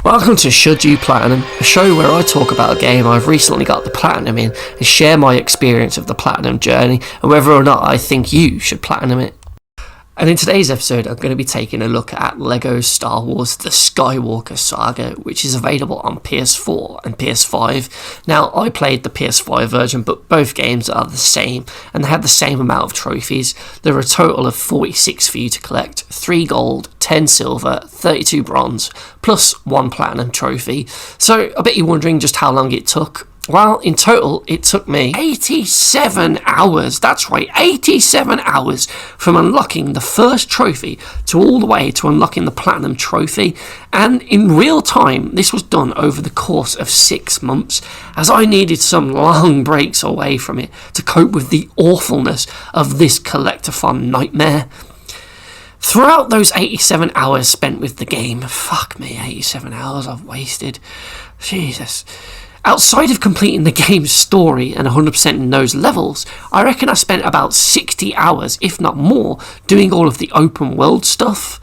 Welcome to Should You Platinum, a show where I talk about a game I've recently got the platinum in and share my experience of the platinum journey and whether or not I think you should platinum it. And in today's episode, I'm going to be taking a look at LEGO Star Wars The Skywalker Saga, which is available on PS4 and PS5. Now, I played the PS5 version, but both games are the same, and they have the same amount of trophies. There are a total of 46 for you to collect, 3 gold, 10 silver, 32 bronze, plus 1 platinum trophy. So, I bet you're wondering just how long it took. Well, in total, it took me 87 hours. That's right, 87 hours from unlocking the first trophy to all the way to unlocking the platinum trophy. And in real time, this was done over the course of 6 months, as I needed some long breaks away from it to cope with the awfulness of this collectathon nightmare. Throughout those 87 hours spent with the game, fuck me, 87 hours I've wasted. Jesus. Outside of completing the game's story and 100% in those levels, I reckon I spent about 60 hours, if not more, doing all of the open world stuff.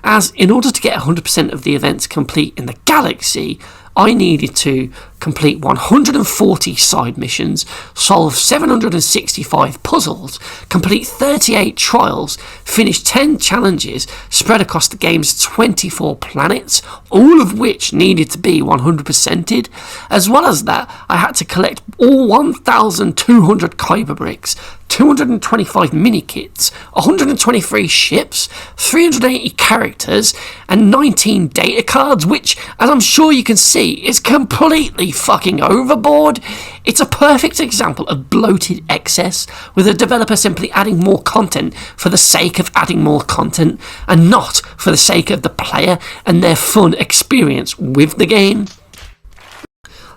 As in order to get 100% of the events complete in the galaxy, I needed to complete 140 side missions, solve 765 puzzles, complete 38 trials, finish 10 challenges spread across the game's 24 planets, all of which needed to be 100%ed. As well as that, I had to collect all 1,200 KYBER bricks, 225 mini-kits, 123 ships, 380 characters, and 19 data cards, which, as I'm sure you can see, is completely fucking overboard. It's a perfect example of bloated excess, with a developer simply adding more content for the sake of adding more content, and not for the sake of the player and their fun experience with the game.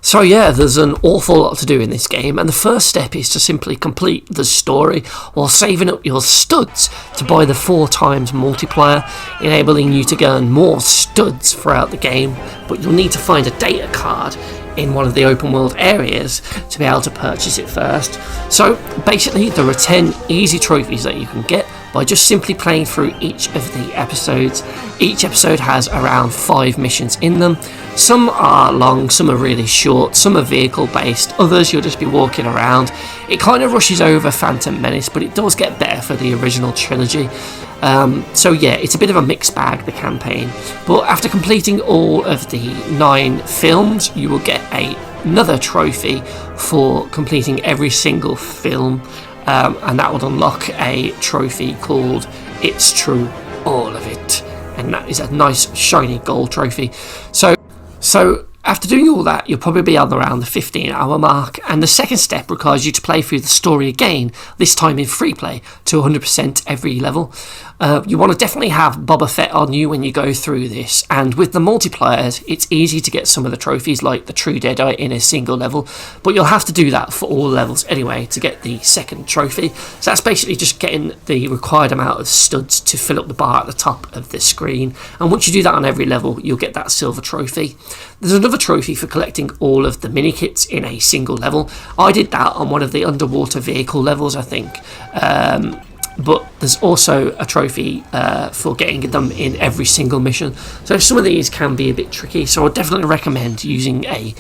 So yeah, there's an awful lot to do in this game, and the first step is to simply complete the story while saving up your studs to buy the 4 times multiplier, enabling you to gain more studs throughout the game, but you'll need to find a data card in one of the open world areas to be able to purchase it first. So basically there are 10 easy trophies that you can get by just simply playing through each of the episodes. Each episode has around 5 missions in them. Some are long, some are really short, some are vehicle based, others you'll just be walking around. It kind of rushes over Phantom Menace, but it does get better for the original trilogy. So yeah, it's a bit of a mixed bag, the campaign. But after completing all of the 9 films, you will get another trophy for completing every single film. And that would unlock a trophy called It's True, All of It. And that is a nice shiny gold trophy. So after doing all that, you'll probably be on around the 15-hour mark, and the second step requires you to play through the story again, this time in free play, to 100% every level. You want to definitely have Boba Fett on you when you go through this, and with the multipliers, it's easy to get some of the trophies like the True Deadite in a single level, but you'll have to do that for all levels anyway to get the second trophy. So that's basically just getting the required amount of studs to fill up the bar at the top of the screen, and once you do that on every level, you'll get that silver trophy. There's another trophy for collecting all of the mini-kits in a single level. I did that on one of the underwater vehicle levels, I think. But there's also a trophy for getting them in every single mission. So some of these can be a bit tricky, so I definitely recommend using a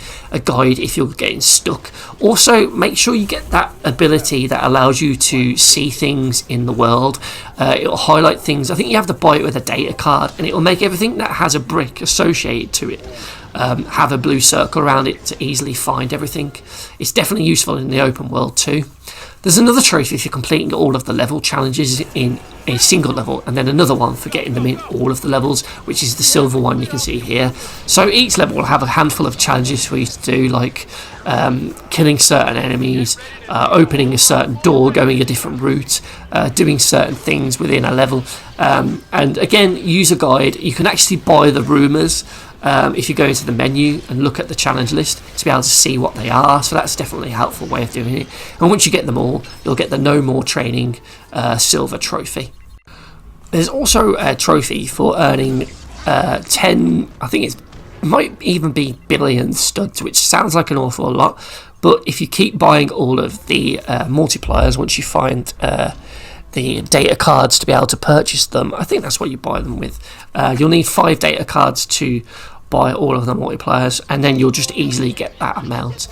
guide if you're getting stuck. Also, make sure you get that ability that allows you to see things in the world. It'll highlight things. I think you have to buy it with a data card, and it'll make everything that has a brick associated to it have a blue circle around it to easily find everything. It's definitely useful in the open world too. There's another trophy for completing all of the level challenges in a single level, and then another one for getting them in all of the levels, which is the silver one you can see here. So each level will have a handful of challenges for you to do, like killing certain enemies, opening a certain door, going a different route, doing certain things within a level. And again, use a guide. You can actually buy the rumours if you go into the menu and look at the challenge list to be able to see what they are, so that's definitely a helpful way of doing it. And once you get them all, you'll get the No More Training silver trophy. There's also a trophy for earning 10, I think it might even be billion studs, which sounds like an awful lot, but if you keep buying all of the multipliers, once you find the data cards to be able to purchase them, I think that's what you buy them with. You'll need 5 data cards to by all of the multiplayers, and then you'll just easily get that amount.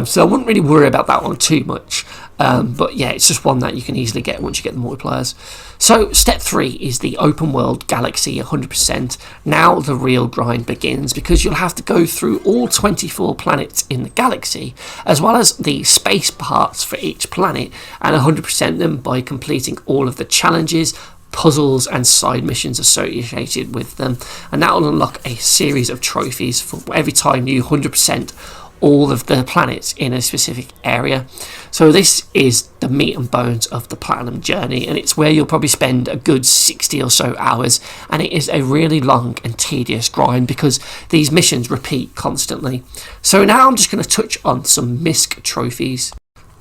So I wouldn't really worry about that one too much, but yeah, it's just one that you can easily get once you get the multipliers. So step 3 is the open world galaxy 100%. Now the real grind begins, because you'll have to go through all 24 planets in the galaxy, as well as the space parts for each planet, and 100% them by completing all of the challenges, puzzles and side missions associated with them, and that will unlock a series of trophies for every time you 100% all of the planets in a specific area. So this is the meat and bones of the Platinum journey, and it's where you'll probably spend a good 60 or so hours, and it is a really long and tedious grind because these missions repeat constantly. So now I'm just going to touch on some MISC trophies.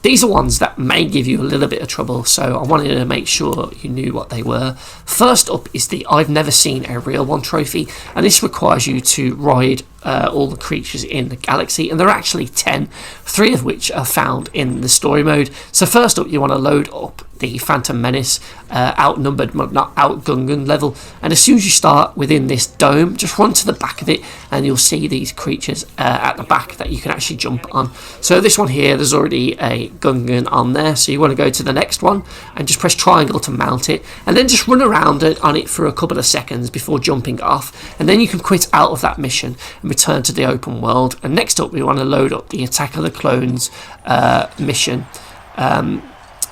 These are ones that may give you a little bit of trouble, so I wanted to make sure you knew what they were. First up is the I've Never Seen a Real One trophy, and this requires you to ride all the creatures in the galaxy, and there are actually 10, 3 of which are found in the story mode. So first up, you want to load up the Phantom Menace, outnumbered but not outgunned level, and as soon as you start within this dome, just run to the back of it and you'll see these creatures at the back that you can actually jump on. So this one here, there's already a Gungan on there, so you want to go to the next one and just press triangle to mount it, and then just run around on it for a couple of seconds before jumping off, and then you can quit out of that mission and return to the open world. And next up, we want to load up the Attack of the Clones mission,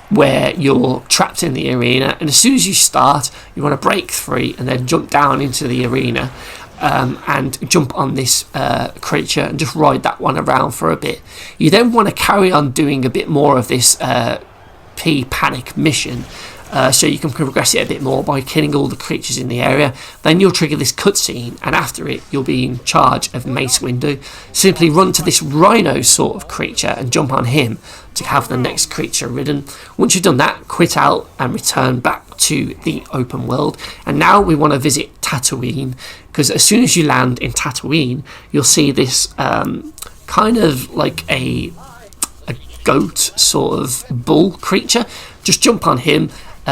where you're trapped in the arena, and as soon as you start, you want to break free and then jump down into the arena and jump on this creature and just ride that one around for a bit. You then want to carry on doing a bit more of this P-Panic mission, so you can progress it a bit more by killing all the creatures in the area. Then you'll trigger this cutscene, and after it you'll be in charge of Mace Windu. Simply run to this rhino sort of creature and jump on him to have the next creature ridden. Once you've done that, quit out and return back to the open world. And now we want to visit Tatooine, because as soon as you land in Tatooine, you'll see this kind of like a goat sort of bull creature. Just jump on him.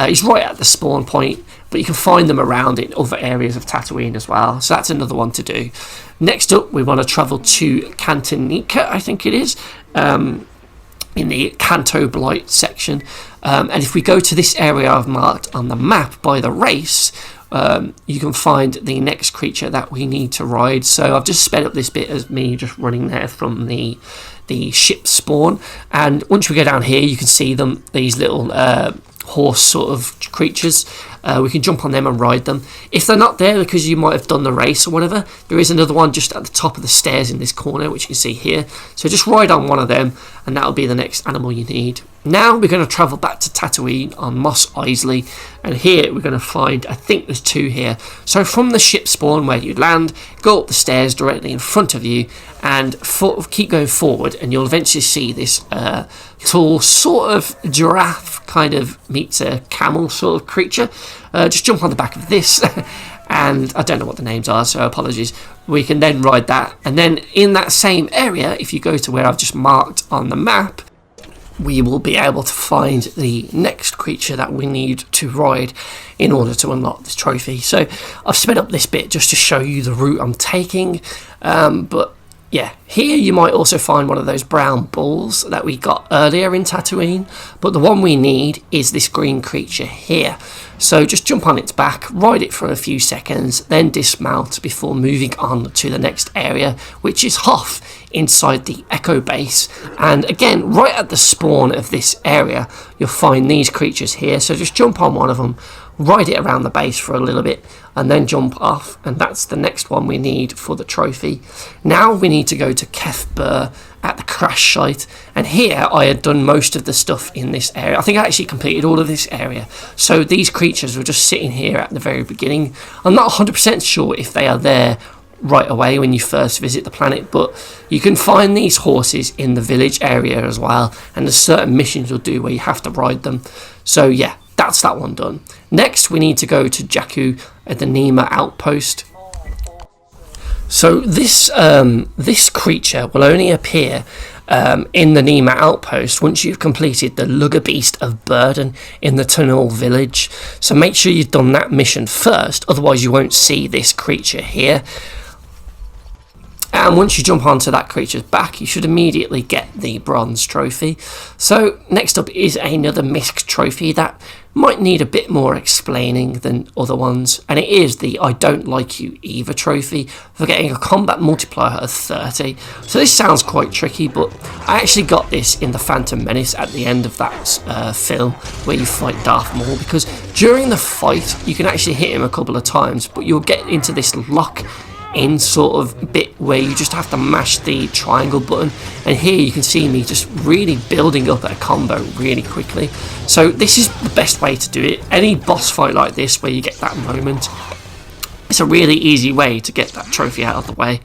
He's right at the spawn point, but you can find them around in other areas of Tatooine as well, so that's another one to do. Next up, we want to travel to Cantonica, I think it is, in the Canto Bight section, and if we go to this area I've marked on the map by the race, you can find the next creature that we need to ride. So I've just sped up this bit as me just running there from the ship spawn, and once we go down here you can see them, these little horse sort of creatures. We can jump on them and ride them. If they're not there because you might have done the race or whatever, there is another one just at the top of the stairs in this corner, which you can see here. So just ride on one of them and that'll be the next animal you need. Now we're going to travel back to Tatooine on Mos Eisley, and here we're going to find, I think there's 2 here. So from the ship spawn where you land, go up the stairs directly in front of you and keep going forward, and you'll eventually see this tall sort of giraffe kind of meets a camel sort of creature. Just jump on the back of this and I don't know what the names are, so apologies. We can then ride that, and then in that same area, if you go to where I've just marked on the map, we will be able to find the next creature that we need to ride in order to unlock this trophy. So I've sped up this bit just to show you the route I'm taking, but yeah, here you might also find one of those brown bulls that we got earlier in Tatooine, but the one we need is this green creature here. So just jump on its back, ride it for a few seconds, then dismount before moving on to the next area, which is HOTH inside the Echo base. And again, right at the spawn of this area, you'll find these creatures here. So just jump on one of them, ride it around the base for a little bit, and then jump off, and that's the next one we need for the trophy. Now we need to go to KYBER at the crash site, and here I had done most of the stuff in this area. I think I actually completed all of this area, so these creatures were just sitting here at the very beginning. I'm not 100% sure if they are there right away when you first visit the planet, but you can find these horses in the village area as well, and there's certain missions you'll do where you have to ride them. So yeah, that's that one done. Next we need to go to Jakku at the Nima outpost. So this creature will only appear in the Nima outpost once you've completed the Lugger Beast of Burden in the Tunnel village. So make sure you've done that mission first, otherwise you won't see this creature here. and once you jump onto that creature's back, you should immediately get the bronze trophy. So next up is another misc trophy that might need a bit more explaining than other ones, and it is the I don't like you either trophy for getting a combat multiplier of 30. So this sounds quite tricky, but I actually got this in the Phantom Menace at the end of that film where you fight Darth Maul, because during the fight you can actually hit him a couple of times, but you'll get into this lock in sort of bit where you just have to mash the triangle button, and here you can see me just really building up a combo really quickly. So this is the best way to do it. Any boss fight like this where you get that moment, it's a really easy way to get that trophy out of the way.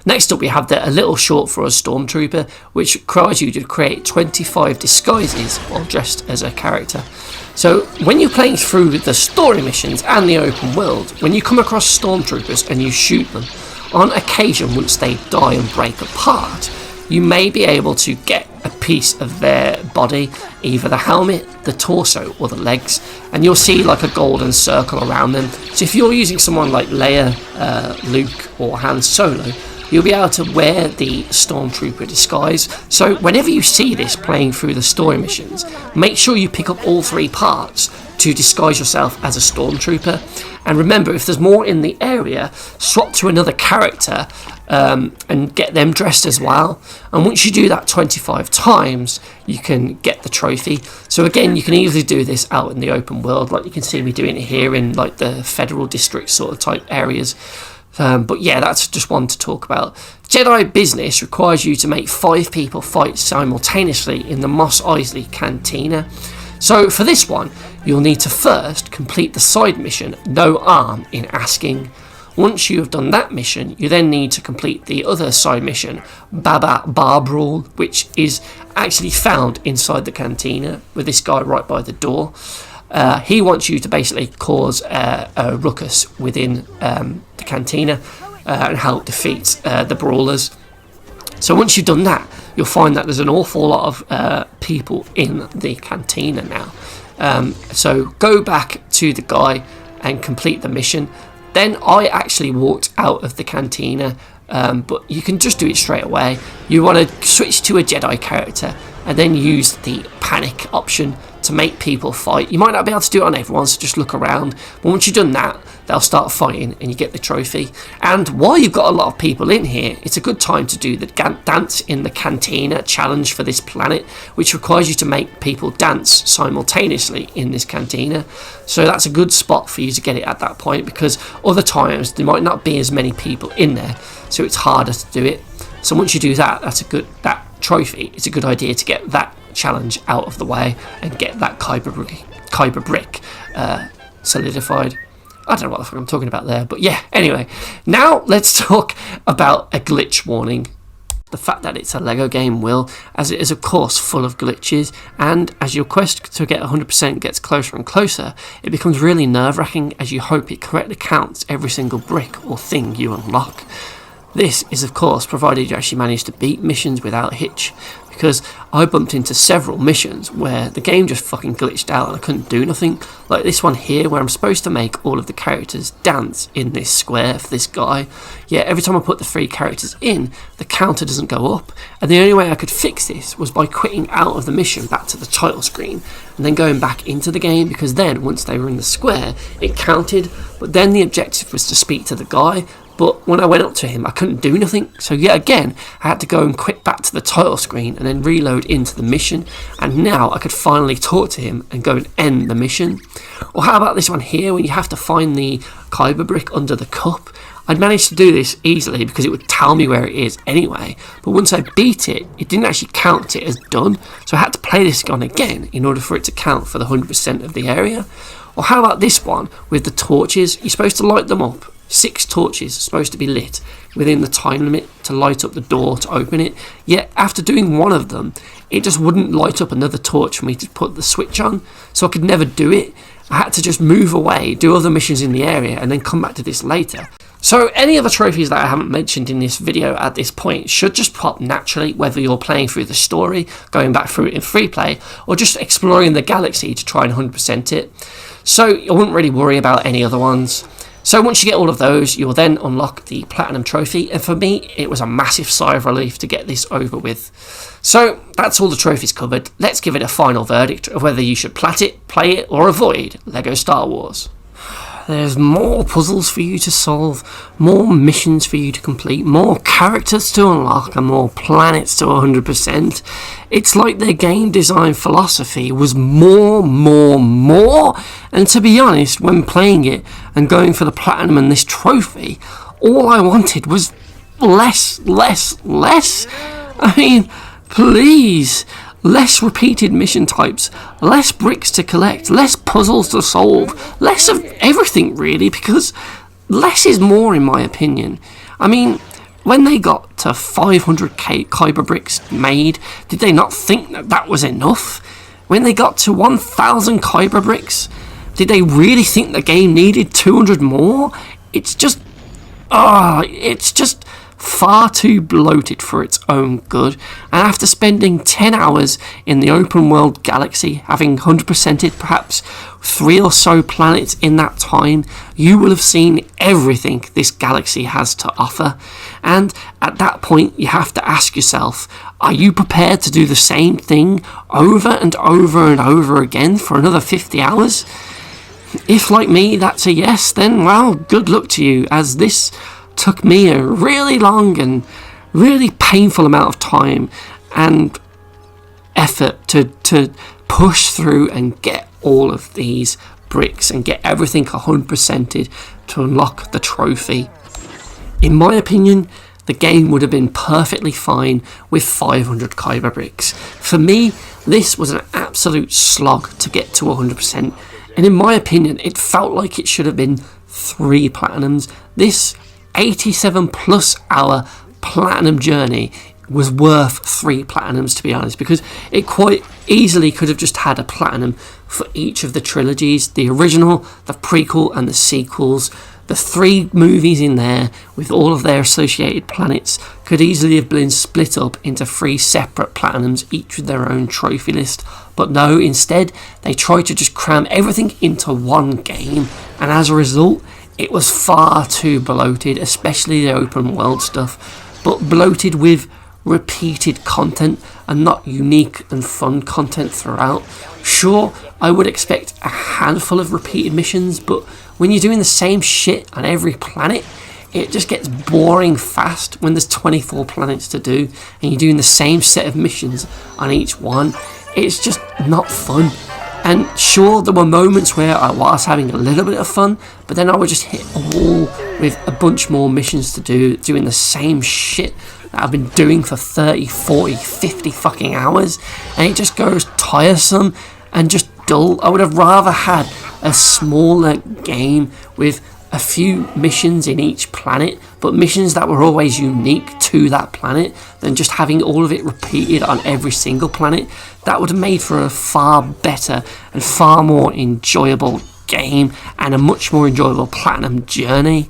Next up we have a little short for a stormtrooper, which requires you to create 25 disguises while dressed as a character. So when you're playing through the story missions and the open world, when you come across stormtroopers and you shoot them, on occasion once they die and break apart, you may be able to get a piece of their body, either the helmet, the torso or the legs, and you'll see like a golden circle around them. So if you're using someone like Leia, Luke or Han Solo, you'll be able to wear the Stormtrooper disguise. So whenever you see this playing through the story missions, make sure you pick up all 3 parts to disguise yourself as a Stormtrooper. And remember, if there's more in the area, swap to another character and get them dressed as well. And once you do that 25 times, you can get the trophy. So again, you can easily do this out in the open world, like you can see me doing it here in like the Federal District sort of type areas. But yeah, that's just one to talk about. Jedi Business requires you to make 5 people fight simultaneously in the Mos Eisley Cantina. So for this one, you'll need to first complete the side mission, No Arm in Asking. Once you have done that mission, you then need to complete the other side mission, Baba Bar Brawl, which is actually found inside the cantina with this guy right by the door. He wants you to basically cause a ruckus within the cantina and help defeat the brawlers. So once you've done that, you'll find that there's an awful lot of people in the cantina now. So go back to the guy and complete the mission. Then I actually walked out of the cantina, but you can just do it straight away. You want to switch to a Jedi character and then use the panic option to make people fight. You might not be able to do it on everyone, so just look around. But once you've done that, they'll start fighting and you get the trophy. And while you've got a lot of people in here, it's a good time to do the Dance in the Cantina challenge for this planet, which requires you to make people dance simultaneously in this cantina. So that's a good spot for you to get it at that point, because other times there might not be as many people in there, so it's harder to do it. So once you do that, that trophy, it's a good idea to get that challenge out of the way and get that KYBER brick solidified. I don't know what the fuck I'm talking about there, but yeah, anyway, now let's talk about a glitch warning. The fact that it's a LEGO game will, as it is of course full of glitches, and as your quest to get 100% gets closer and closer, it becomes really nerve-wracking as you hope it correctly counts every single brick or thing you unlock. This is of course provided you actually manage to beat missions without a hitch, because I bumped into several missions where the game just fucking glitched out and I couldn't do nothing, like this one here where I'm supposed to make all of the characters dance in this square for this guy, yet every time I put the 3 characters in, the counter doesn't go up, and the only way I could fix this was by quitting out of the mission back to the title screen and then going back into the game, because then once they were in the square it counted, but then the objective was to speak to the guy. But when I went up to him, I couldn't do nothing. So yet again, I had to go and quit back to the title screen and then reload into the mission. And now I could finally talk to him and go and end the mission. Or how about this one here, when you have to find the KYBER brick under the cup? I'd managed to do this easily because it would tell me where it is anyway. But once I beat it, it didn't actually count it as done. So I had to play this gun again in order for it to count for the 100% of the area. Or how about this one with the torches? You're supposed to light them up. 6 torches are supposed to be lit within the time limit to light up the door to open it, yet after doing one of them it just wouldn't light up another torch for me to put the switch on, so I could never do it. I had to just move away, do other missions in the area and then come back to this later. So any other trophies that I haven't mentioned in this video at this point should just pop naturally, whether you're playing through the story, going back through it in free play, or just exploring the galaxy to try and 100% it. So I wouldn't really worry about any other ones. So once you get all of those, you'll then unlock the Platinum Trophy, and for me, it was a massive sigh of relief to get this over with. So that's all the trophies covered. Let's give it a final verdict of whether you should plat it, play it, or avoid LEGO Star Wars. There's more puzzles for you to solve, more missions for you to complete, more characters to unlock, and more planets to 100%. It's like their game design philosophy was more, and to be honest, when playing it and going for the platinum and this trophy, all I wanted was less. I mean, please. Less repeated mission types, less bricks to collect, less puzzles to solve, less of everything really, because less is more in my opinion. I mean, when they got to 500 KYBER bricks made, did they not think that that was enough? When they got to 1000 KYBER bricks, did they really think the game needed 200 more? It's just far too bloated for its own good, and after spending 10 hours in the open world galaxy, having 100%ed perhaps 3 or so planets in that time, you will have seen everything this galaxy has to offer. And at that point you have to ask yourself, are you prepared to do the same thing over and over again for another 50 hours? If like me that's a yes, then well, good luck to you, as this took me a really long and really painful amount of time and effort to push through and get all of these bricks and get everything 100%ed to unlock the trophy. In my opinion, the game would have been perfectly fine with 500 KYBER bricks. For me, this was an absolute slog to get to 100%, and in my opinion, it felt like it should have been 3 platinums. This 87 plus hour platinum journey was worth 3 platinums, to be honest, because it quite easily could have just had a platinum for each of the trilogies, the original, the prequel and the sequels. The 3 movies in there with all of their associated planets could easily have been split up into 3 separate platinums, each with their own trophy list. But no, instead they tried to just cram everything into one game, and as a result it was far too bloated, especially the open world stuff, but bloated with repeated content and not unique and fun content throughout. Sure, I would expect a handful of repeated missions, but when you're doing the same shit on every planet, it just gets boring fast when there's 24 planets to do and you're doing the same set of missions on each one. It's just not fun. And sure, there were moments where I was having a little bit of fun, but then I would just hit a wall with a bunch more missions to do, doing the same shit that I've been doing for 30, 40, 50 fucking hours, and it just goes tiresome and just dull. I would have rather had a smaller game with a few missions in each planet, but missions that were always unique to that planet, than just having all of it repeated on every single planet. That would have made for a far better and far more enjoyable game and a much more enjoyable platinum journey.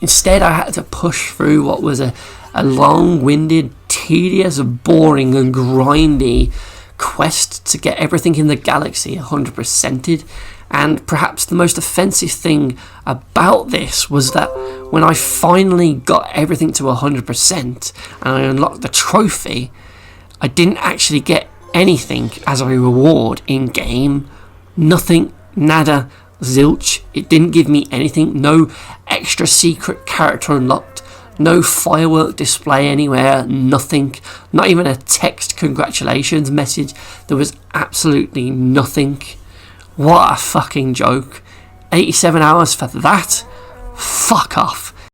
Instead, I had to push through what was a long-winded, tedious, boring and grindy quest to get everything in the galaxy 100%ed. And perhaps the most offensive thing about this was that when I finally got everything to 100% and I unlocked the trophy, I didn't actually get anything as a reward in game. Nothing, nada, zilch. It didn't give me anything. No extra secret character unlocked. No firework display anywhere. Nothing. Not even a text congratulations message. There was absolutely nothing. What a fucking joke. 87 hours for that? Fuck off.